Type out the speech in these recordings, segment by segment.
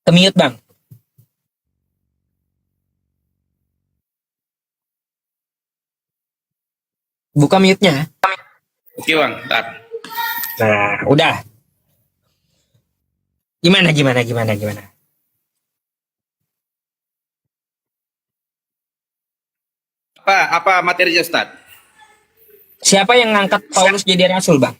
Kemiut bang. Buka mute-nya. Oke bang, ntar. Nah, udah. Gimana? Apa materinya Ustaz? Siapa yang ngangkat Paulus jadi rasul bang?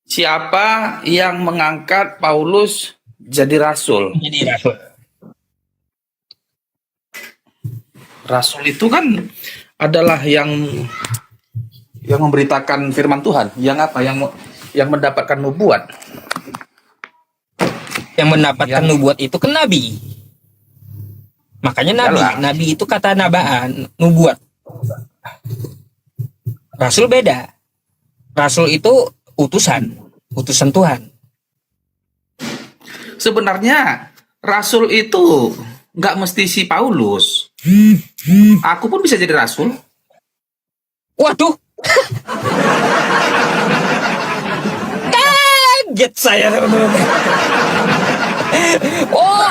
Siapa yang mengangkat Paulus jadi rasul? Jadi rasul. Rasul itu kan adalah yang memberitakan firman Tuhan, yang apa? Yang mendapatkan nubuat. Yang mendapatkan nubuat itu kan nabi. Makanya nabi. Yalah. Nabi itu kata nabaan, nubuat. Rasul beda. Rasul itu utusan Tuhan. Sebenarnya rasul itu nggak mesti si Paulus. Aku pun bisa jadi rasul. Waduh. Kaget saya. Oh,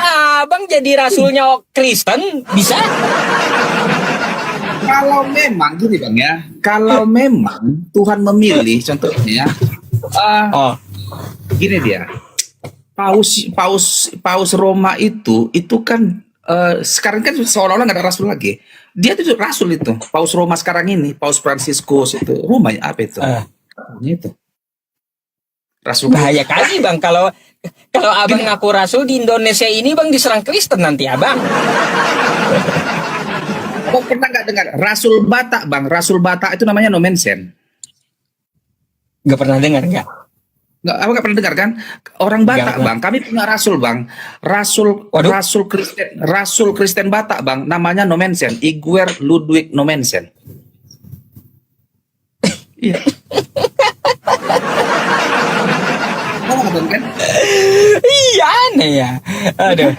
abang jadi rasulnya Kristen bisa? Kalau memang gini bang ya, kalau memang Tuhan memilih, contohnya, gini dia, Paus Roma itu kan sekarang kan seolah-olah nggak ada rasul lagi. Dia itu rasul itu, Paus Roma sekarang ini, Paus Fransiskus itu, Roma apa itu? Itu. Rasul. Bahaya kali bang kalau abang ngaku rasul di Indonesia ini bang diserang Kristen nanti abang. Kok pernah nggak dengar Rasul Batak bang? Rasul Batak itu namanya Nomensen. Gak pernah dengar nggak? Nggak pernah dengar kan? Orang Batak bang, kami punya rasul bang, rasul Kristen Batak bang, namanya Nomensen, Iguer Ludwig Nomensen. Iya. Kan? Iya aneh ya. Aduh.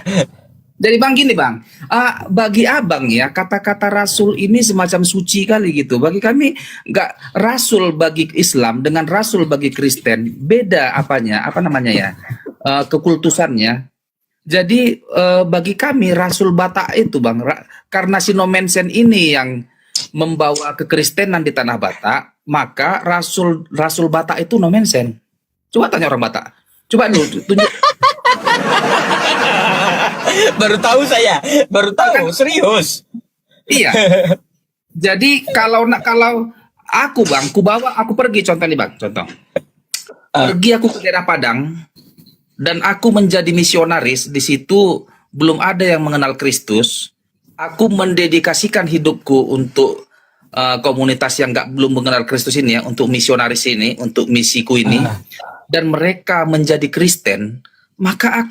Jadi bang gini bang, bagi abang ya kata-kata rasul ini semacam suci kali gitu. Bagi kami nggak, rasul bagi Islam dengan rasul bagi Kristen beda apa namanya ya, kekultusannya. Jadi bagi kami rasul Batak itu bang, karena si Nomensen ini yang membawa kekristenan di tanah Batak, maka rasul Batak itu Nomensen. Coba tanya orang Batak, coba dulu tunjuk. Baru tahu serius. Iya. Jadi kalau aku bang, aku pergi contoh nih bang, pergi aku ke daerah Padang dan aku menjadi misionaris di situ, belum ada yang mengenal Kristus. Aku mendedikasikan hidupku untuk komunitas yang belum mengenal Kristus ini ya, untuk misionaris ini, untuk misiku ini, dan mereka menjadi Kristen, maka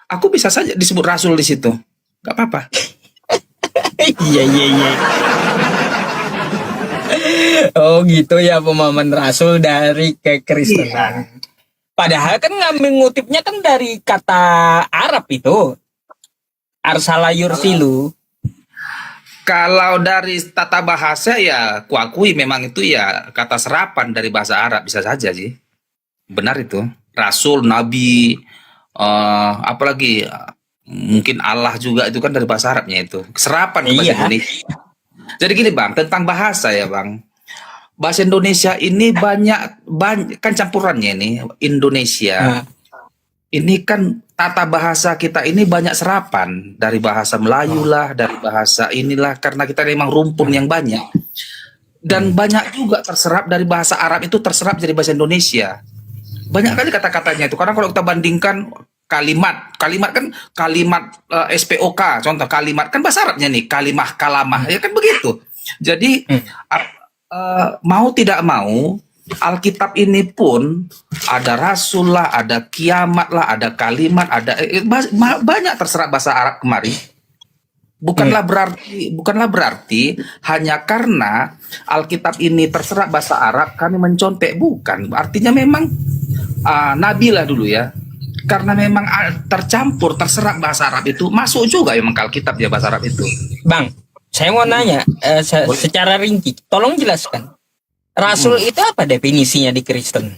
aku bisa saja disebut rasul di situ, nggak apa-apa. Iya. Oh gitu ya pemahaman rasul dari kekristenan. Iya. Padahal kan ngutipnya kan dari kata Arab itu, arsala yursilu. Kalau dari tata bahasa ya kuakui memang itu ya kata serapan dari bahasa Arab, bisa saja sih. Benar itu. Rasul, nabi, apalagi mungkin Allah juga itu kan dari bahasa Arabnya itu. Serapan ke bahasa Indonesia. Jadi gini bang, tentang bahasa ya bang. Bahasa Indonesia ini banyak kan campurannya ini. Indonesia. Ini kan tata bahasa kita ini banyak serapan dari bahasa Melayu lah, dari bahasa inilah, karena kita memang rumpun yang banyak. Dan banyak juga terserap dari bahasa Arab itu terserap jadi bahasa Indonesia. Banyak kali kata-katanya itu, karena kalau kita bandingkan kalimat kan kalimat SPOK, contoh kalimat kan bahasa Arabnya nih, kalamah ya kan begitu. Jadi mau tidak mau Alkitab ini pun ada rasul lah, ada kiamat lah, ada kalimat, ada banyak terserap bahasa Arab kemari. Bukanlah berarti hanya karena Alkitab ini terserap bahasa Arab kami mencontek, bukan. Artinya memang Nabi lah dulu ya. Karena memang tercampur terserap bahasa Arab itu masuk juga memang ke Alkitab ya bahasa Arab itu. Bang, saya mau nanya secara rinci, tolong jelaskan. Rasul itu apa definisinya di Kristen?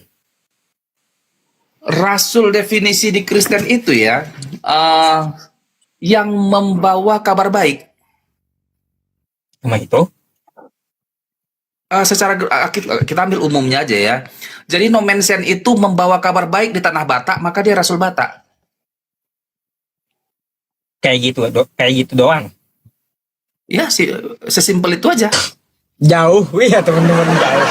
Rasul definisi di Kristen itu ya, eh, yang membawa kabar baik. Cuma itu. Kita ambil umumnya aja ya. Jadi no mention itu membawa kabar baik di tanah Batak, maka dia Rasul Batak. Kayak gitu doang. Ya, sesimpel itu aja. Jauh, ya teman-teman, jauh.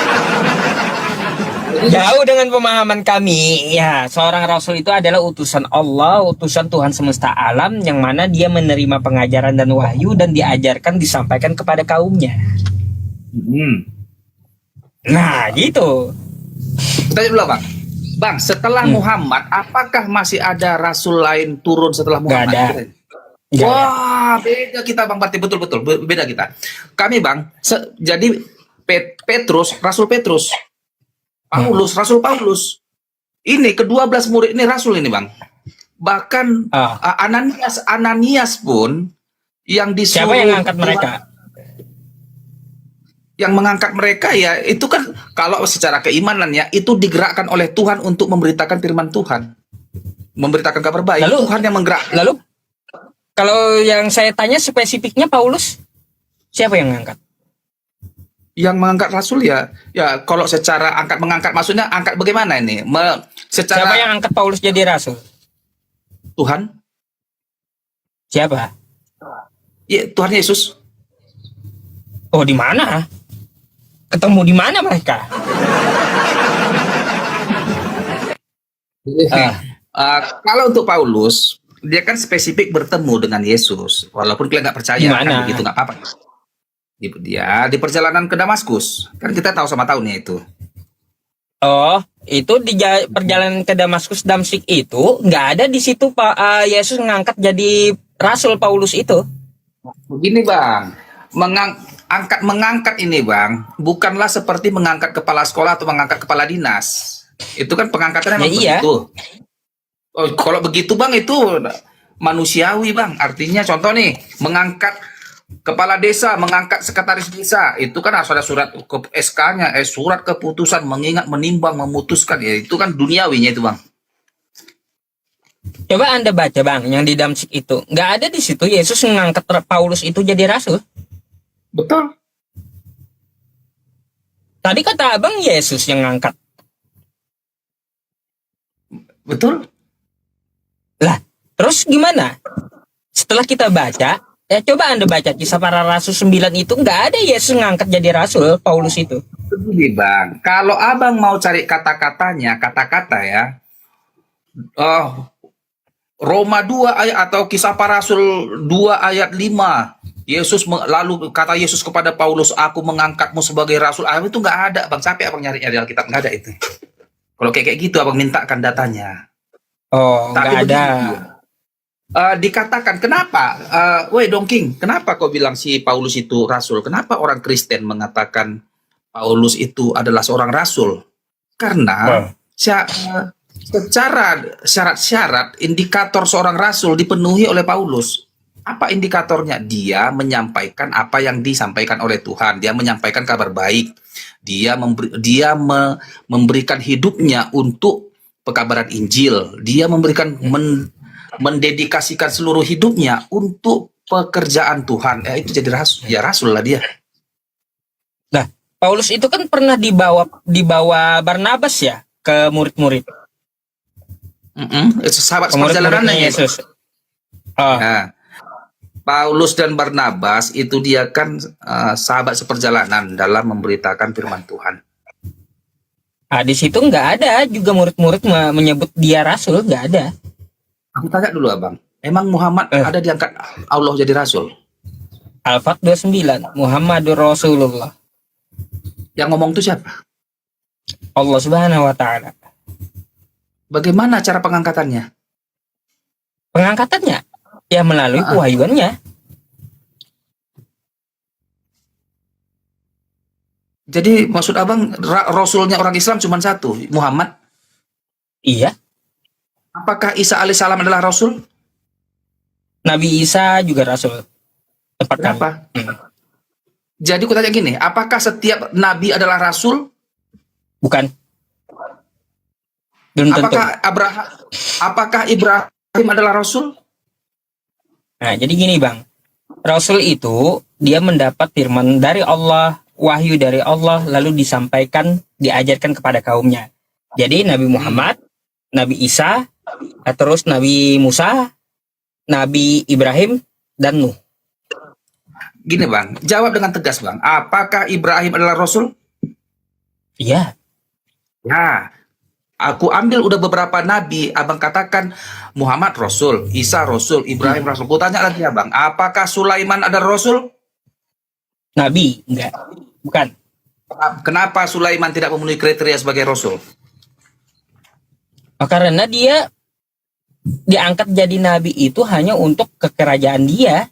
Jauh dengan pemahaman kami. Ya, seorang rasul itu adalah utusan Allah, utusan Tuhan semesta alam, yang mana dia menerima pengajaran dan wahyu dan diajarkan, disampaikan kepada kaumnya. Nah, gitu. Tanya dulu, Bang. Bang, setelah Muhammad, apakah masih ada rasul lain turun setelah Muhammad? Gak ada. Wah, beda kita, Bang. Berarti betul-betul beda kita. Kami, Bang, jadi Petrus, Rasul Petrus, Paulus, Rasul Paulus. Ini ke-12 murid ini rasul ini, Bang. Bahkan Ananias pun yang disuruh. Siapa yang ngangkat mereka? Yang mengangkat mereka ya itu kan kalau secara keimanan ya itu digerakkan oleh Tuhan untuk memberitakan firman Tuhan, memberitakan kabar baik. Lalu, Tuhan yang menggerakkan. Lalu kalau yang saya tanya spesifiknya Paulus, siapa yang ngangkat? Yang mengangkat rasul ya kalau secara mengangkat maksudnya angkat bagaimana ini? Siapa yang angkat Paulus jadi rasul? Tuhan. Siapa? Ya, Tuhan Yesus. Oh, di mana? Ketemu di mana mereka? Kalau untuk Paulus, dia kan spesifik bertemu dengan Yesus, walaupun kalian nggak percaya kan begitu, nggak apa-apa. Dia di perjalanan ke Damaskus, kan kita tahu sama tahunnya itu. Oh, itu di perjalanan ke Damaskus Damsyik itu nggak ada di situ Pak Yesus ngangkat jadi rasul Paulus itu. Begini, Bang, mengangkat ini, Bang, bukanlah seperti mengangkat kepala sekolah atau mengangkat kepala dinas. Itu kan pengangkatannya memang begitu. Oh, kalau begitu, Bang, itu manusiawi, Bang. Artinya contoh nih, mengangkat kepala desa, mengangkat sekretaris desa, itu kan harus ada surat ke SK-nya, surat keputusan, mengingat, menimbang, memutuskan. Ya, itu kan duniawinya itu, Bang. Coba Anda baca, Bang, yang di Damsyik itu. Nggak ada di situ Yesus mengangkat Paulus itu jadi rasul. Betul. Tadi kata Abang Yesus yang ngangkat. Betul. Lah, terus gimana? Setelah kita baca, ya coba Anda baca kisah para rasul 9 itu, nggak ada Yesus ngangkat jadi rasul Paulus itu. Begini, Bang, kalau Abang mau cari kata-katanya, kata-kata ya, Roma 2 ayat atau kisah para rasul 2 ayat 5, lalu kata Yesus kepada Paulus, aku mengangkatmu sebagai rasul. Itu nggak ada, Bang. Capek Abang nyarinya di Alkitab, nggak ada itu. Kalau kayak gitu Abang mintakan datanya. Oh, nggak ada. Dikatakan kenapa? Woi Dongking, kenapa kau bilang si Paulus itu rasul? Kenapa orang Kristen mengatakan Paulus itu adalah seorang rasul? Karena secara syarat-syarat indikator seorang rasul dipenuhi oleh Paulus. Apa indikatornya? Dia menyampaikan apa yang disampaikan oleh Tuhan. Dia menyampaikan kabar baik. Dia memberikan hidupnya untuk pekabaran Injil. Dia mendedikasikan seluruh hidupnya untuk pekerjaan Tuhan. Itu jadi rasul. Ya rasul lah dia. Nah, Paulus itu kan pernah dibawa Barnabas ya ke murid-murid. Itu sahabat seperjalanannya Yesus. Nah, Paulus dan Barnabas itu dia kan sahabat seperjalanan dalam memberitakan firman Tuhan. Di situ nggak ada juga murid-murid menyebut dia rasul, nggak ada. Aku tanya dulu, Abang, emang Muhammad ada diangkat Allah jadi rasul? Al-Fat 29, Muhammadur Rasulullah. Yang ngomong itu siapa? Allah Subhanahu wa Ta'ala. Bagaimana cara pengangkatannya? Pengangkatannya ya melalui kewahyuannya. Jadi maksud Abang rasulnya orang Islam cuma satu, Muhammad? Iya. Apakah Isa alaihissalam adalah rasul? Nabi Isa juga rasul. Tepat kan? Jadi aku tanya gini, apakah setiap nabi adalah rasul? Bukan. Belum tentu. Apakah Ibrahim adalah rasul? Nah, jadi gini Bang, Rasul itu dia mendapat firman dari Allah, wahyu dari Allah, lalu disampaikan, diajarkan kepada kaumnya. Jadi Nabi Muhammad, Nabi Isa, terus Nabi Musa, Nabi Ibrahim, dan Nuh. Gini Bang, jawab dengan tegas Bang. Apakah Ibrahim adalah Rasul? Iya, Ya, aku ambil udah beberapa nabi, abang katakan Muhammad Rasul, Isa Rasul, Ibrahim Rasul. Ku tanya lagi abang, apakah Sulaiman ada Rasul? Nabi, enggak, bukan. Kenapa Sulaiman tidak memenuhi kriteria sebagai Rasul? Karena dia diangkat jadi Nabi itu hanya untuk kekerajaan dia.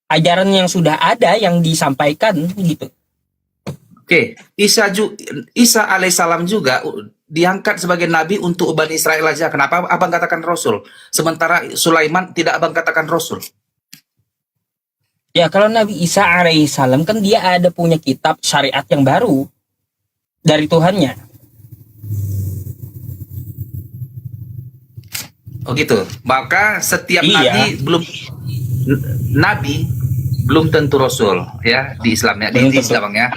Ajaran yang sudah ada yang disampaikan gitu. Oke, Isa alaihissalam juga diangkat sebagai nabi untuk Bani Israel aja. Kenapa abang katakan Rasul? Sementara Sulaiman tidak abang katakan Rasul. Ya kalau Nabi Isa alaihissalam kan dia ada punya kitab syariat yang baru dari Tuhannya. Oh gitu. Maka setiap Iya. nabi belum tentu Rasul ya di Islam ya, Belum di tentu. Islam ya.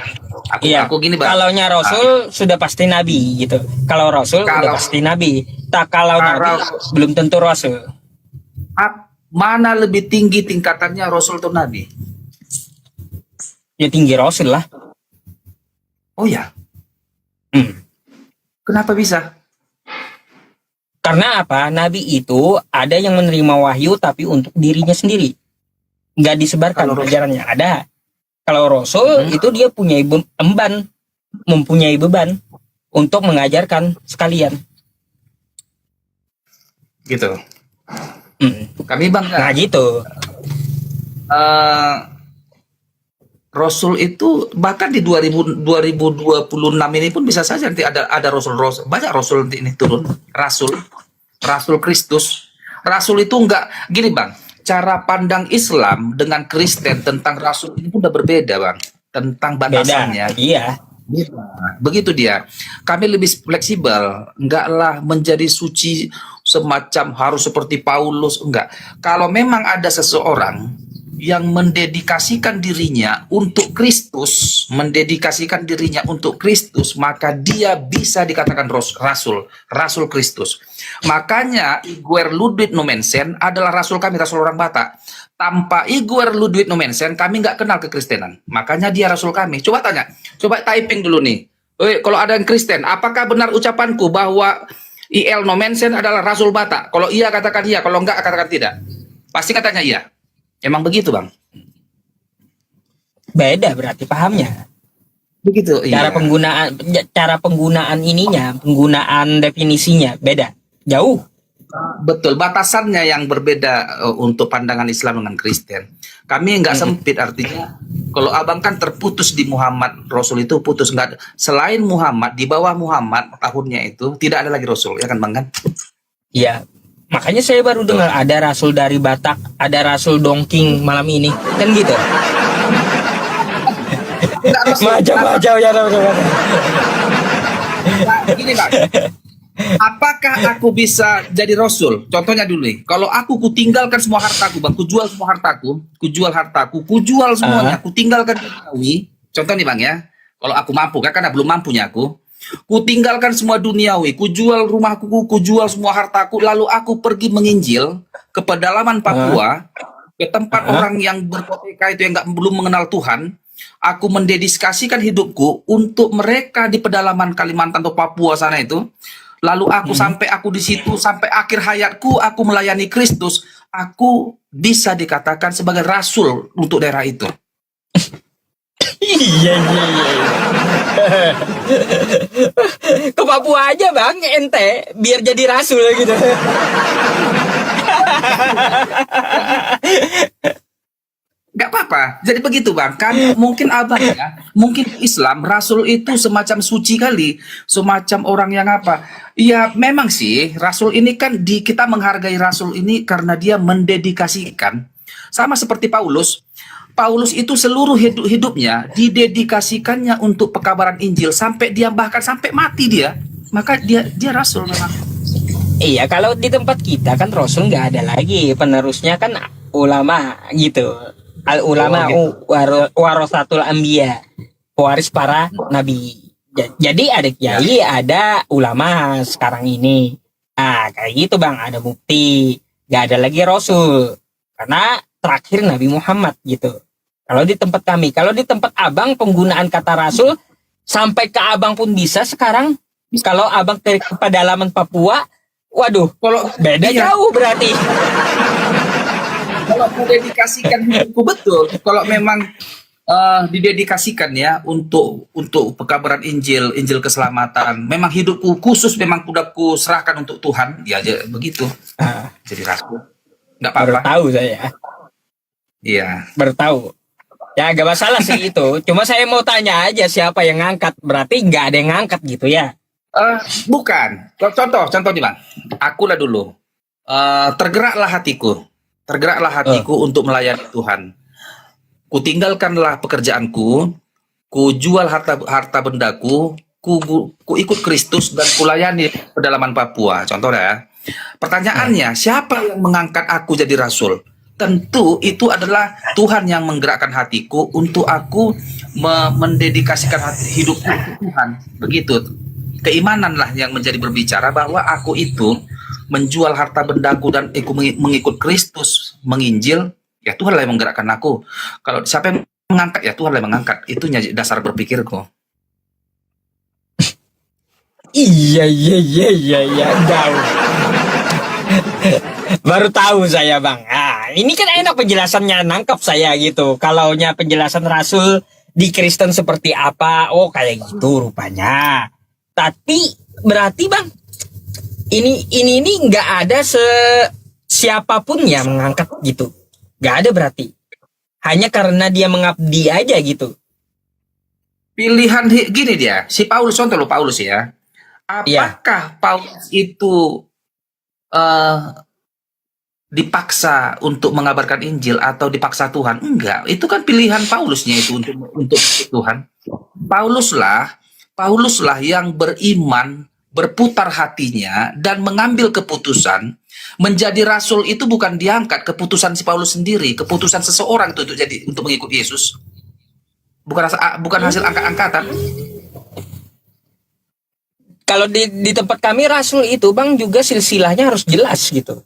Iya. Aku gini bang. Kalaunya Rasul sudah pasti Nabi gitu. Kalau Rasul udah Kalau- pasti Nabi. Tak kalau Nabi belum tentu Rasul. Mana lebih tinggi tingkatannya Rasul atau Nabi? Ya tinggi Rasul lah. Oh ya, Hmm. kenapa bisa? Karena apa? Nabi itu ada yang menerima wahyu tapi untuk dirinya sendiri. Nggak disebarkan Kalau ajarannya. Ada. Kalau Rasul itu dia punya mempunyai beban untuk mengajarkan sekalian. Gitu. Hmm. Kami bang, Nah gitu. Rasul itu bahkan di 2026 ini pun bisa saja nanti ada Rasul banyak Rasul nanti ini turun. Rasul Kristus. Rasul itu enggak gini bang. Cara pandang Islam dengan Kristen tentang Rasul ini pun udah berbeda bang. Tentang Beda. batasannya. Iya. Begitu dia. Kami lebih fleksibel, enggaklah menjadi suci semacam harus seperti Paulus, enggak. Kalau memang ada seseorang yang mendedikasikan dirinya untuk Kristus, maka dia bisa dikatakan rasul Kristus. Makanya Igor Ludwig Nommensen adalah rasul kami, rasul orang Batak. Tanpa Igor Ludwig Nommensen, kami nggak kenal kekristenan. Makanya dia rasul kami. Coba tanya, coba typing dulu nih. Kalau ada yang Kristen, apakah benar ucapanku bahwa I.L. Nommensen adalah rasul Batak? Kalau iya katakan iya, kalau enggak katakan tidak. Pasti katanya iya. Emang begitu bang? Beda berarti pahamnya. Begitu. Cara penggunaan penggunaan definisinya beda. Jauh. Betul, batasannya yang berbeda untuk pandangan Islam dengan Kristen. Kami nggak sempit, artinya kalau abang kan terputus di Muhammad, Rasul itu putus, nggak selain Muhammad, di bawah Muhammad tahunnya itu tidak ada lagi Rasul, ya kan bang kan? Iya. Makanya saya baru dengar ada rasul dari Batak, ada rasul Dongking malam ini, kan gitu. Macam-macam ya teman-teman. Gini bang, apakah aku bisa jadi Rasul? Contohnya dulu nih, kalau aku kutinggalkan semua hartaku bang, kujual semua hartaku, kujual semuanya, kutinggalkan duniawi. Contoh nih bang ya, kalau aku mampu, kan karena belum mampunya aku. Kutinggalkan semua duniawi, kujual rumahku, kujual semua hartaku, lalu aku pergi menginjil ke pedalaman Papua, ke tempat orang yang berkoteka itu yang belum mengenal Tuhan. Aku mendedikasikan hidupku untuk mereka di pedalaman Kalimantan atau Papua sana itu. Lalu aku sampai aku di situ sampai akhir hayatku aku melayani Kristus. Aku bisa dikatakan sebagai rasul untuk daerah itu. Iya. Ke Papua aja bang, ente biar jadi rasul gitu. Gak apa-apa. Jadi begitu bang. Kan mungkin abang ya, mungkin Islam rasul itu semacam suci kali, semacam orang yang apa? Ya memang sih rasul ini kan kita menghargai rasul ini karena dia mendedikasikan. Sama seperti Paulus. Paulus itu seluruh hidupnya didedikasikannya untuk pekabaran Injil sampai dia bahkan sampai mati dia. Maka dia rasul memang. Iya, kalau di tempat kita kan rasul nggak ada lagi, penerusnya kan ulama gitu. Al ulama gitu. warasatul anbiya, pewaris para nabi. Jadi ada kiai, ada ulama sekarang ini. Nah, kayak gitu Bang, ada mufti, gak ada lagi rasul. Karena terakhir Nabi Muhammad gitu. Kalau di tempat kami, kalau di tempat Abang penggunaan kata rasul sampai ke Abang pun bisa sekarang. Kalau Abang ke pedalaman Papua, waduh, Kalau beda iya, jauh berarti. kalau mendedikasikan hidupku betul, kalau memang didedikasikan ya untuk pekabaran Injil, Injil keselamatan. Memang hidupku khusus memang udah ku serahkan untuk Tuhan, ya begitu. Ah, Jadi rasul, nggak baru apa-apa. tahu saya, Iya. baru tahu. Ya gak masalah sih itu. Cuma saya mau tanya aja siapa yang ngangkat. Berarti nggak ada yang ngangkat gitu ya. Bukan. Contoh nih bang. Aku lah dulu. Tergeraklah hatiku. Tergeraklah hatiku untuk melayani Tuhan. Kutinggalkanlah pekerjaanku. Ku jual harta bendaku. Ku ikut Kristus dan kulayani pedalaman Papua. Contohnya ya. Pertanyaannya, siapa yang mengangkat aku jadi rasul? Tentu itu adalah Tuhan yang menggerakkan hatiku untuk aku mendedikasikan hidupku untuk Tuhan. Begitu. Keimananlah yang menjadi berbicara bahwa aku itu menjual harta bendaku dan mengikut Kristus, menginjil, ya Tuhan lah yang menggerakkan aku. Kalau siapa yang mengangkat, ya Tuhan lah yang mengangkat. Itu dasar berpikirku. Iya, jauh. Baru tahu saya Bang. Ah, ini kan enak penjelasannya, nangkep saya gitu. Kalaunya penjelasan Rasul di Kristen seperti apa, oh kayak gitu rupanya. Tapi berarti Bang, ini nggak ada siapapun ya mengangkat gitu. Nggak ada berarti. Hanya karena dia mengabdi aja gitu. Pilihan gini dia, si Paulus, contoh lo Paulus ya. Iya. Apakah Paulus itu dipaksa untuk mengabarkan Injil atau dipaksa Tuhan? Enggak, itu kan pilihan Paulusnya itu untuk Tuhan. Pauluslah yang beriman, berputar hatinya dan mengambil keputusan menjadi rasul. Itu bukan diangkat, keputusan si Paulus sendiri, keputusan seseorang itu untuk mengikut Yesus. Bukan hasil angkat-angkatan. Kalau di tempat kami rasul itu Bang juga silsilahnya harus jelas gitu.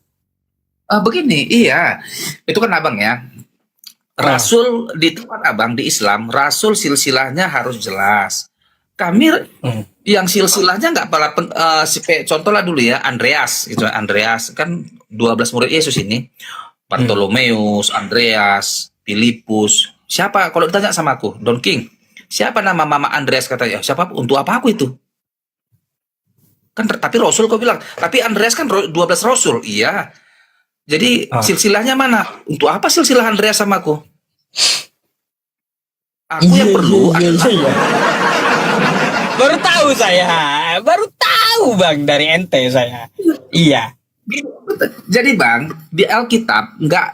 Begini, iya. Itu kan abang ya. Rasul di tempat abang di Islam, rasul silsilahnya harus jelas. Kami yang silsilahnya nggak contoh lah dulu ya, Andreas kan 12 murid Yesus ini. Bartolomeus, Andreas, Filipus. Siapa kalau ditanya sama aku, Don King, siapa nama mama Andreas? Katanya, siapa? Untuk apa aku itu? Kan tapi Rasul kau bilang, tapi Andreas kan 12 Rasul. Iya. Jadi silsilahnya mana? Untuk apa silsilah Andreas sama aku? Aku yang perlu adalah baru tahu saya. Baru tahu Bang dari ente saya. Iya. Jadi Bang, di Alkitab nggak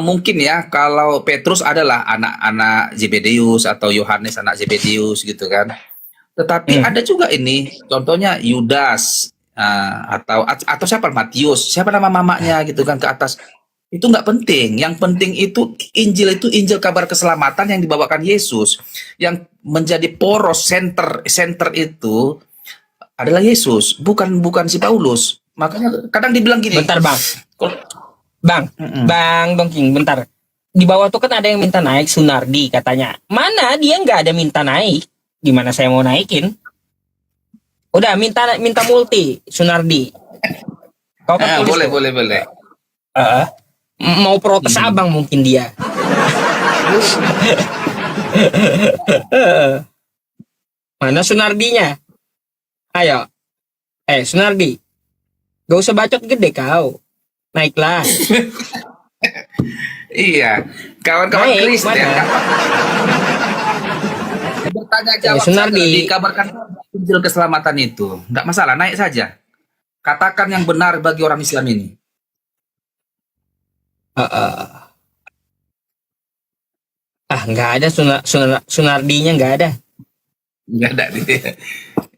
mungkin ya kalau Petrus adalah anak-anak Zebedeus atau Yohanes anak Zebedeus gitu kan. Tetapi ada juga ini, contohnya Yudas atau siapa Matius, siapa nama mamanya gitu kan ke atas. Itu nggak penting. Yang penting itu Injil kabar keselamatan yang dibawakan Yesus. Yang menjadi poros center itu adalah Yesus, bukan si Paulus. Makanya kadang dibilang gini. Bentar Bang. Bang Dongking, bentar. Di bawah tuh kan ada yang minta naik Sunardi katanya. Mana dia nggak ada minta naik? Gimana saya mau naikin? Udah minta multi Sunardi. Kau kan tulis boleh. Mau protes abang mungkin dia. Mana Sunardinya? Ayo. Sunardi. Gak usah bacot gede kau. Naiklah. Iya. Kawan-kawan Kristen bertanya jawab Sunardi. dikabarkan Injil keselamatan itu. Enggak masalah, naik saja. Katakan yang benar bagi orang Islam ini. Nggak ada Sunardinya nggak ada. Nggak ada dia.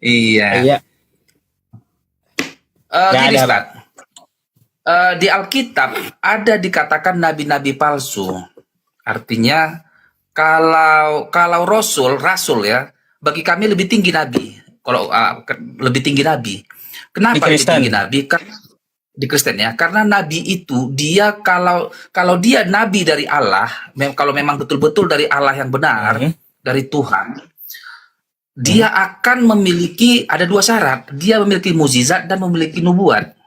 Iya. Iya. Gini, Ustaz. Di Alkitab ada dikatakan nabi-nabi palsu. Artinya kalau rasul ya, bagi kami lebih tinggi nabi. Kalau lebih tinggi nabi. Kenapa lebih Kristen. tinggi nabi? Karena di Kristen ya, karena nabi itu dia kalau dia nabi dari Allah, kalau memang betul-betul dari Allah yang benar, dari Tuhan, dia akan memiliki ada dua syarat. Dia memiliki mukjizat dan memiliki nubuat.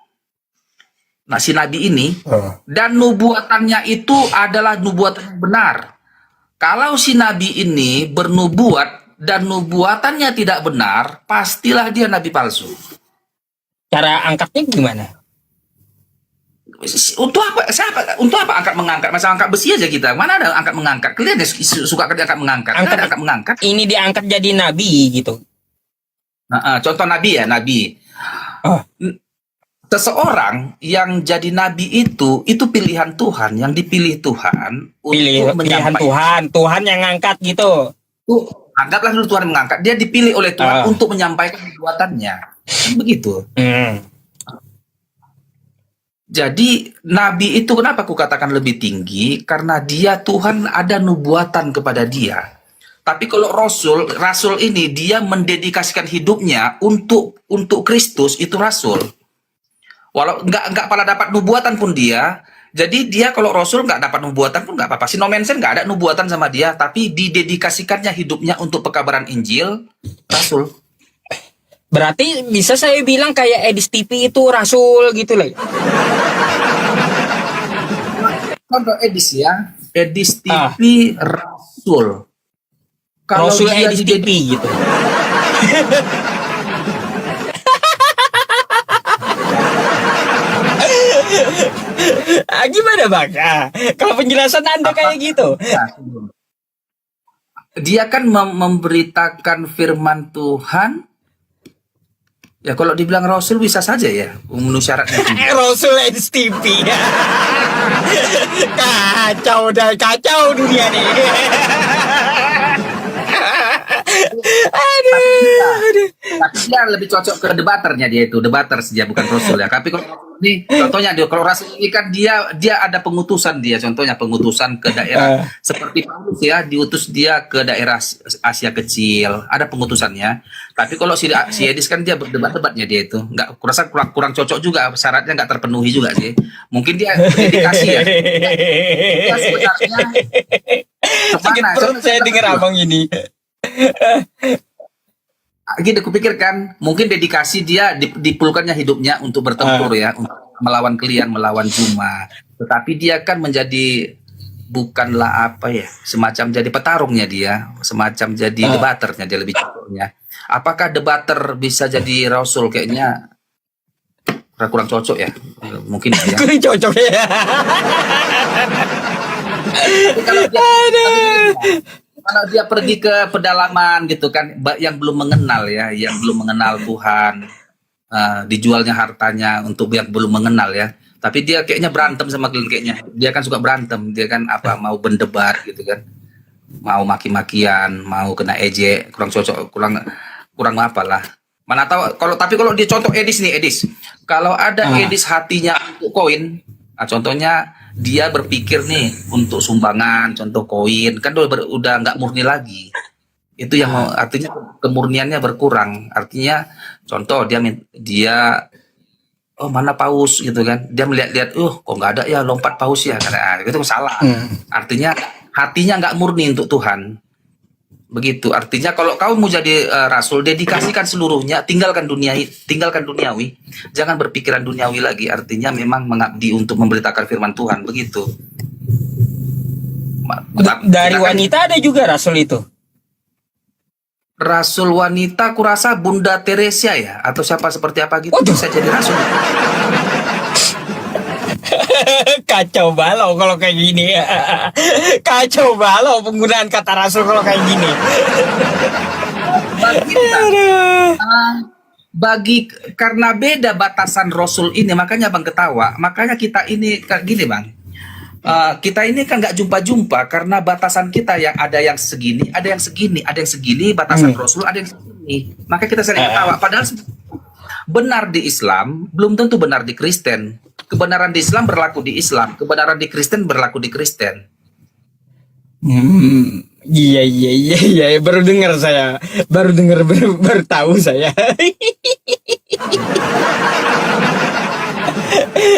Nah, si nabi ini dan nubuatannya itu adalah nubuatan yang benar. Kalau si nabi ini bernubuat dan nubuatannya tidak benar, pastilah dia nabi palsu. Cara angkatnya gimana? Untuk apa? Untuk apa mengangkat? Masa angkat besi aja kita. Mana ada angkat mengangkat? Kalian suka angkat mengangkat. Nggak ada angkat mengangkat. Ini diangkat jadi nabi gitu. Contoh nabi ya, nabi. Seseorang yang jadi nabi itu pilihan Tuhan, yang dipilih Tuhan untuk pilihan Tuhan yang ngangkat gitu. Anggaplah dulu Tuhan mengangkat, dia dipilih oleh Tuhan untuk menyampaikan nubuatannya. Begitu. Jadi nabi itu kenapa aku katakan lebih tinggi? Karena dia Tuhan ada nubuatan kepada dia. Tapi kalau rasul ini dia mendedikasikan hidupnya untuk Kristus, itu rasul. Walau nggak pada dapat nubuatan pun dia, jadi dia kalau rasul nggak dapat nubuatan pun nggak apa-apa. Si Nomensen nggak ada nubuatan sama dia, tapi didedikasikannya hidupnya untuk pekabaran Injil, rasul. Berarti bisa saya bilang kayak Edis TV itu rasul gitu loh. Contoh Edis ya, Edis TV rasul. Kalau rasul Edis TV gitu. Gimana bang? Kalau penjelasan Anda kayak gitu, dia kan memberitakan firman Tuhan. Ya kalau dibilang rasul bisa saja ya, memenuhi syaratnya. Rasul STP. Kacau dunia nih. Aduh. Tapi dia lebih cocok ke debaternya, dia itu debater saja, bukan rasul ya. Tapi kalau ini contohnya dia, kalau rasul ini kan dia ada pengutusan dia, contohnya pengutusan ke daerah seperti Paulus ya, diutus dia ke daerah Asia Kecil, ada pengutusannya. Tapi kalau si Edis kan dia berdebat-debatnya, dia itu nggak, kurasa kurang cocok juga, syaratnya nggak terpenuhi juga sih. Mungkin dia dedikasi ya. Dia sebenarnya sakit perut saya dengar abang ini. Gitu kupikirkan mungkin dedikasi dia dipulkannya hidupnya untuk bertempur ya, untuk melawan klien, melawan Juma. Tetapi dia kan menjadi bukanlah apa ya, semacam jadi petarungnya dia, semacam jadi debaternya dia lebih cocoknya. Apakah debater bisa jadi rasul? Kayaknya kurang cocok ya, mungkin ya. Kurang cocok ya. Kalau dia pergi ke pedalaman gitu kan, yang belum mengenal ya, yang belum mengenal Tuhan, dijualnya hartanya untuk yang belum mengenal ya. Tapi dia kayaknya berantem sama klien, kayaknya dia kan suka berantem, dia kan mau berdebat gitu kan, mau maki-makian, mau kena ejek, kurang cocok, kurang apalah. Mana tahu kalau dia contoh Edis nih, kalau ada Edis hatinya untuk koin, contohnya dia berpikir nih untuk sumbangan, contoh koin, kan udah nggak murni lagi. Itu yang artinya kemurniannya berkurang. Artinya contoh dia mana paus gitu kan, dia melihat-lihat, kok nggak ada ya lompat paus ya, karena itu salah. Artinya hatinya nggak murni untuk Tuhan. Begitu. Artinya kalau kau mau jadi rasul, dedikasikan seluruhnya, tinggalkan duniawi, jangan berpikiran duniawi lagi. Artinya memang mengabdi untuk memberitakan firman Tuhan, begitu. Dari wanita ada juga rasul itu. Rasul wanita, kurasa Bunda Teresia ya, atau siapa seperti apa gitu bisa jadi rasul. Kacau balau kalau kayak gini. Kacau balau penggunaan kata rasul kalau kayak gini. Karena beda batasan rasul ini, makanya bang ketawa. Makanya kita ini gini bang. Kita ini kan nggak jumpa-jumpa karena batasan kita yang ada yang segini, ada yang segini, batasan rasul ada yang segini. Maka kita sering ketawa. Padahal benar di Islam belum tentu benar di Kristen. kebenaran di Islam berlaku di Islam, kebenaran di Kristen berlaku di Kristen. Iya, iya, iya, iya, baru dengar saya, baru tahu saya.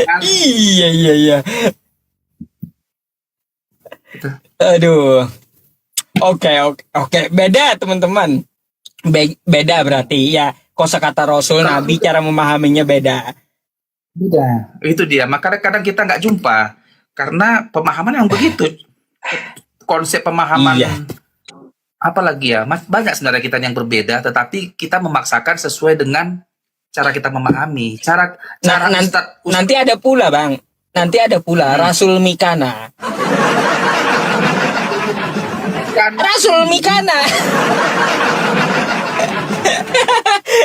Kan? Iya, iya, iya. Gitu. Aduh. Oke, oke, oke. Beda, teman-teman. Beda berarti ya. Kosakata Rasul, Nabi, cara memahaminya beda. Beda. Itu dia. Makanya kadang kita nggak jumpa karena pemahaman yang begitu. Konsep pemahaman Iya. apalagi ya, banyak sebenarnya kita yang berbeda, tetapi kita memaksakan sesuai dengan cara kita memahami. Cara Nanti ada pula, Bang. Nanti ada pula Rasul Mikana. Rasul Mikana.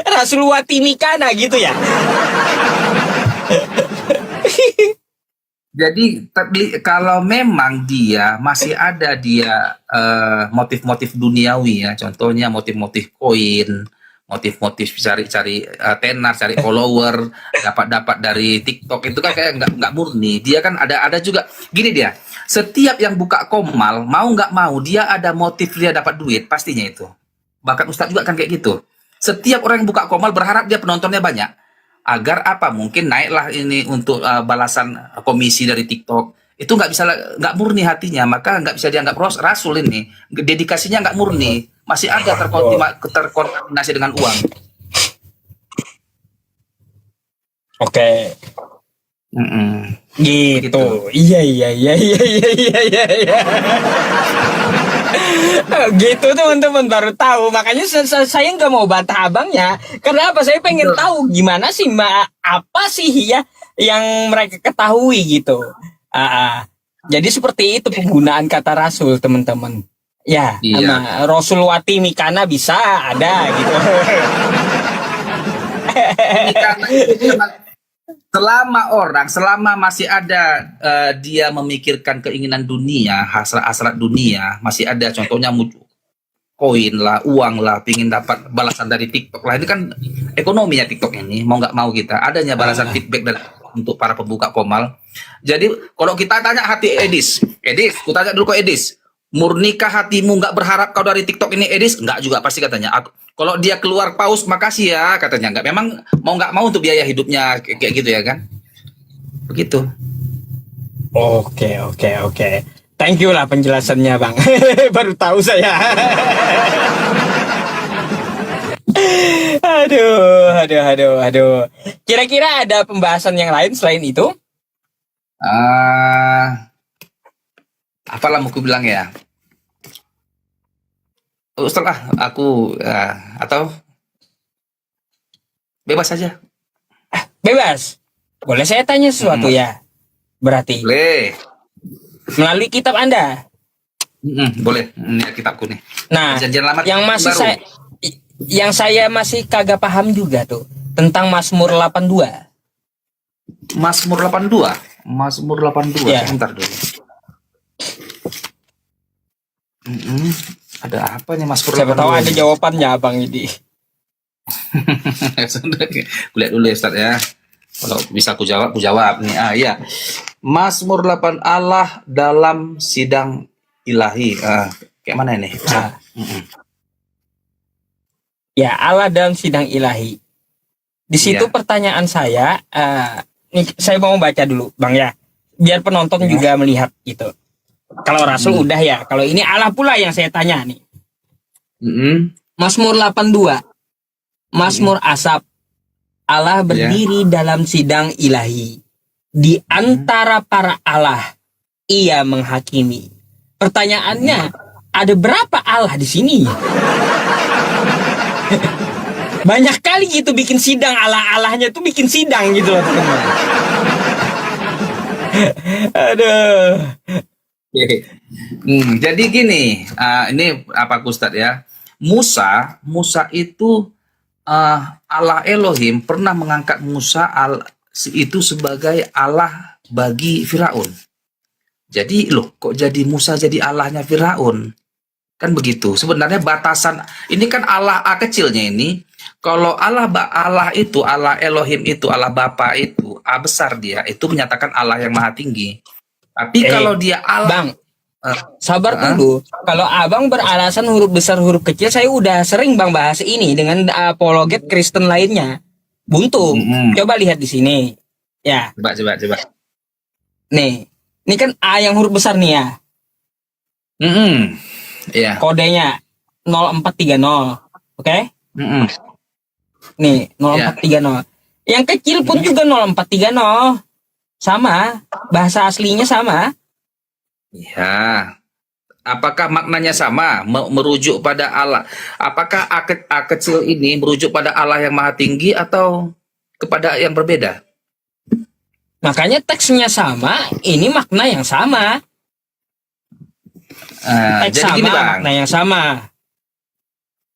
Rasul Wati Mikana gitu ya. Jadi kalau memang dia masih ada motif-motif duniawi ya, contohnya motif-motif koin, motif-motif cari-cari tenar, cari follower, dapat dari TikTok, itu kan kayak nggak murni. Dia kan ada juga gini dia. Setiap yang buka Komal mau nggak mau dia ada motif dia dapat duit pastinya itu. Bahkan Ustadz juga kan kayak gitu. Setiap orang yang buka Komal berharap dia penontonnya banyak. Agar apa? Mungkin naiklah ini untuk balasan komisi dari TikTok. Itu nggak murni hatinya, maka nggak bisa dianggap rasul ini. Dedikasinya nggak murni, masih ada terkontaminasi dengan uang. Oke. Gitu. Gitu. Iya, iya, iya, iya, iya, iya, iya, iya. Gitu, teman-teman, baru tahu. Makanya saya nggak mau bantah abangnya. Karena apa? Saya pengen tahu gimana sih, apa sih ya yang mereka ketahui gitu. Jadi seperti itu penggunaan kata rasul, teman-teman. Ya, Iya. sama Rasul Wati Mikana bisa ada gitu. Ini karena itu selama masih ada dia memikirkan keinginan dunia, hasrat dunia, masih ada contohnya koin lah, uang lah, pingin dapat balasan dari TikTok lah. Ini kan ekonominya TikTok ini, mau nggak mau kita adanya balasan feedback dari untuk para pembuka Komal. Jadi kalau kita tanya hati Edis, ku tanya dulu ke Edis, murnikah hatimu nggak berharap kau dari TikTok ini, Edis? Nggak juga pasti katanya. Kalau dia keluar paus, makasih ya katanya. Nggak, memang mau nggak mau untuk biaya hidupnya kayak gitu ya kan? Begitu. Oke, oke, oke. Thank you lah penjelasannya, Bang. Baru tahu saya. Aduh. Kira-kira ada pembahasan yang lain selain itu? Apalah mau aku bilang ya? Setelah aku atau bebas saja. Bebas. Boleh saya tanya sesuatu ya? Berarti Boleh. melalui kitab Anda. Boleh. Ini kitabku nih. Nah, Perjanjian Lama baru. yang saya masih kagak paham juga tuh tentang Mazmur 82. Mazmur 82. Ya. Sebentar dulu. Ada apanya Mazmur 82? Siapa tahu ada jawabannya, Bang ini. Lihat dulu ya Ustaz ya. Kalau bisa aku jawab nih. Iya. Mazmur 8, Allah dalam sidang ilahi. Kayak mana ini? Ya, Allah dalam sidang ilahi. Di situ Iya. pertanyaan saya, nih saya mau baca dulu, Bang ya. Biar penonton juga melihat gitu. Kalau Rasul udah ya, kalau ini Allah pula yang saya tanya nih. Mazmur 82. Mazmur Asaf. Allah berdiri dalam sidang ilahi. Di antara para Allah, ia menghakimi. Pertanyaannya, ada berapa Allah di sini? Banyak kali gitu bikin sidang, Allah-Allahnya tuh bikin sidang gitu loh, teman-teman. Aduh. Jadi gini, ini apa Ustadz ya? Musa itu Allah Elohim pernah mengangkat Musa itu sebagai Allah bagi Firaun. Jadi loh, kok jadi Musa jadi Allahnya Firaun? Kan begitu. Sebenarnya batasan ini kan Allah A kecilnya ini. Kalau Allah itu, Allah Elohim itu, Allah Bapa itu, A besar dia, itu menyatakan Allah yang maha tinggi. Tapi kalau dia Allah, Bang, eh, sabar eh, dulu. Kalau abang beralasan huruf besar huruf kecil, saya udah sering bang bahas ini dengan apologet Kristen lainnya. Buntu. mm-mm. Coba lihat di sini. Ya, Coba. nih. Ini kan A yang huruf besar nih ya. Mm-mm. Iya. Kodenya 0430. Oke? Mm-mm. Nih, 0430. Yang kecil pun juga 0430. Sama, bahasa aslinya sama. Ya. Apakah maknanya sama? Merujuk pada Allah? Apakah A kecil ini merujuk pada Allah yang maha tinggi atau kepada yang berbeda? Makanya teksnya sama, ini makna yang sama. Teks Jadi sama, gini Bang. makna yang sama.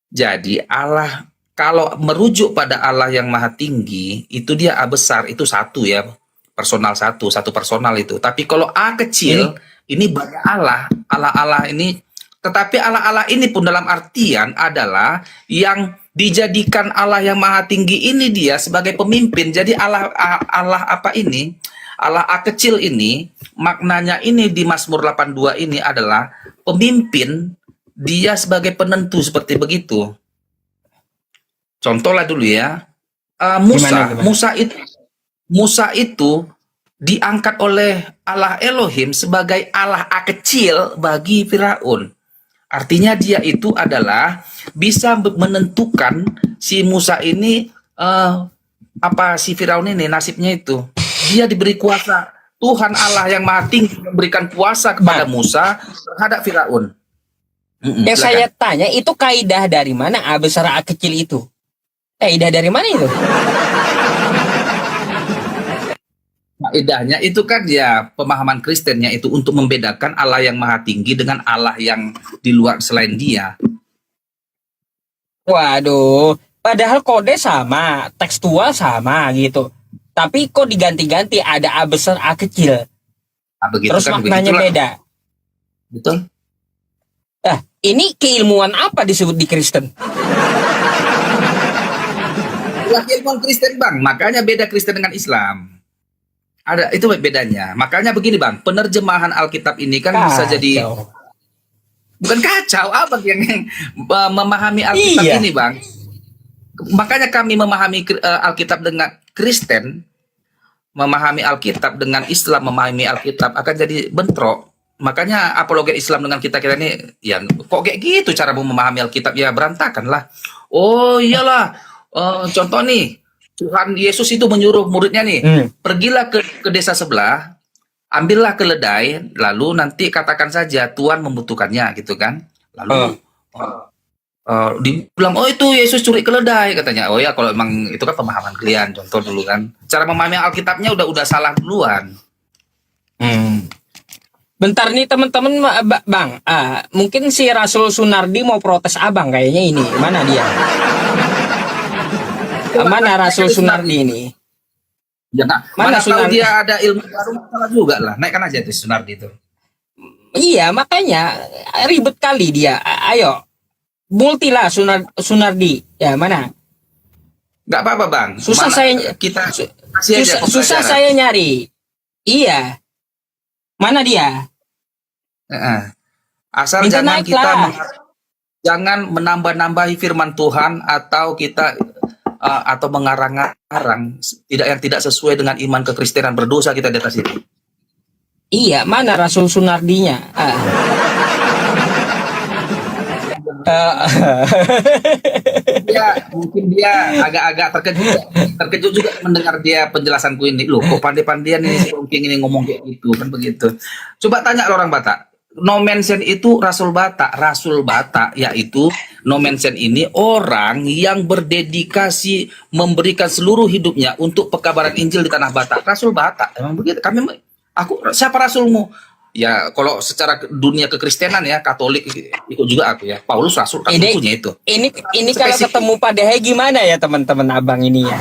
Jadi Allah kalau merujuk pada Allah yang maha tinggi itu dia A besar itu satu ya, personal satu personal itu. Tapi kalau A kecil ini banyak Allah ini. Tetapi Allah ini pun dalam artian adalah yang dijadikan Allah yang maha tinggi ini dia sebagai pemimpin. Jadi Allah apa ini? Allah A kecil ini maknanya ini di Mazmur 82 ini adalah pemimpin, dia sebagai penentu seperti begitu. Contohlah dulu ya, Musa. Gimana? Musa itu diangkat oleh Allah Elohim sebagai Allah A kecil bagi Firaun. Artinya dia itu adalah bisa menentukan si Musa ini apa si Firaun ini nasibnya itu. Dia diberi kuasa. Tuhan Allah yang maha tinggi memberikan kuasa kepada Musa terhadap Firaun. Yang saya tanya itu kaidah dari mana A besar A kecil itu? Kaidah dari mana itu? Kaidahnya itu kan ya pemahaman Kristennya itu untuk membedakan Allah yang maha tinggi dengan Allah yang di luar selain dia. Waduh, padahal kode sama, tekstual sama gitu. Tapi kok diganti-ganti ada A besar A kecil. Nah, begitu Terus kan, maknanya begitulah. beda. Betul. Ini keilmuan apa disebut di Kristen? Ilmuwan Kristen Bang, makanya beda Kristen dengan Islam. Ada itu bedanya. Makanya begini Bang, penerjemahan Alkitab ini kan bisa jadi bukan kacau, abang yang memahami Alkitab Iya. ini Bang. Makanya kami memahami Alkitab dengan Kristen, memahami Alkitab dengan Islam, memahami Alkitab akan jadi bentrok. Makanya apologet Islam dengan kita ini, ya kok kayak gitu cara memahami Alkitab, ya berantakan lah. Oh iyalah, contoh nih, Tuhan Yesus itu menyuruh muridnya nih, pergilah ke desa sebelah, ambillah keledai, lalu nanti katakan saja Tuhan membutuhkannya gitu kan. Lalu dibilang, oh itu Yesus curi keledai katanya. Oh ya kalau emang itu kan pemahaman kalian, contoh dulu kan. Cara memahami Alkitabnya udah salah duluan. Bentar nih teman-teman, Bang. Mungkin si Rasul Sunardi mau protes abang kayaknya ini. Mana dia? Mana Rasul Sunardi ini? Ya, nah, Mana mana tahu Sunardi? dia ada ilmu baru salah juga lah. Naikkan aja itu Sunardi itu. Iya, makanya ribet kali dia. Ayo, multilah Sunardi. Ya, mana? Nggak apa-apa Bang. Susah Mana, saya kita kasih aja susah pembelajaran. saya nyari. Iya. Mana dia? Asal Minta jangan naik kita lah. jangan menambah-nambahi firman Tuhan atau kita atau mengarang-arang yang tidak sesuai dengan iman kekristenan, berdosa kita di atas itu. Iya, mana Rasul Sunardinya? Ya, mungkin dia agak-agak terkejut juga mendengar dia penjelasanku ini. Loh, kok pandai-pandian ini si Ongking ini ngomong kayak gitu, kan begitu. Coba tanya orang Batak. No mention itu Rasul Batak yaitu no mention ini orang yang berdedikasi memberikan seluruh hidupnya untuk pekabaran Injil di tanah Batak. Rasul Batak, emang begitu. Siapa rasulmu? Ya, kalau secara dunia kekristenan ya, Katolik ikut juga aku ya. Paulus rasul punya itu. Ini kalau ketemu Pak Dehe gimana ya teman-teman abang ini ya?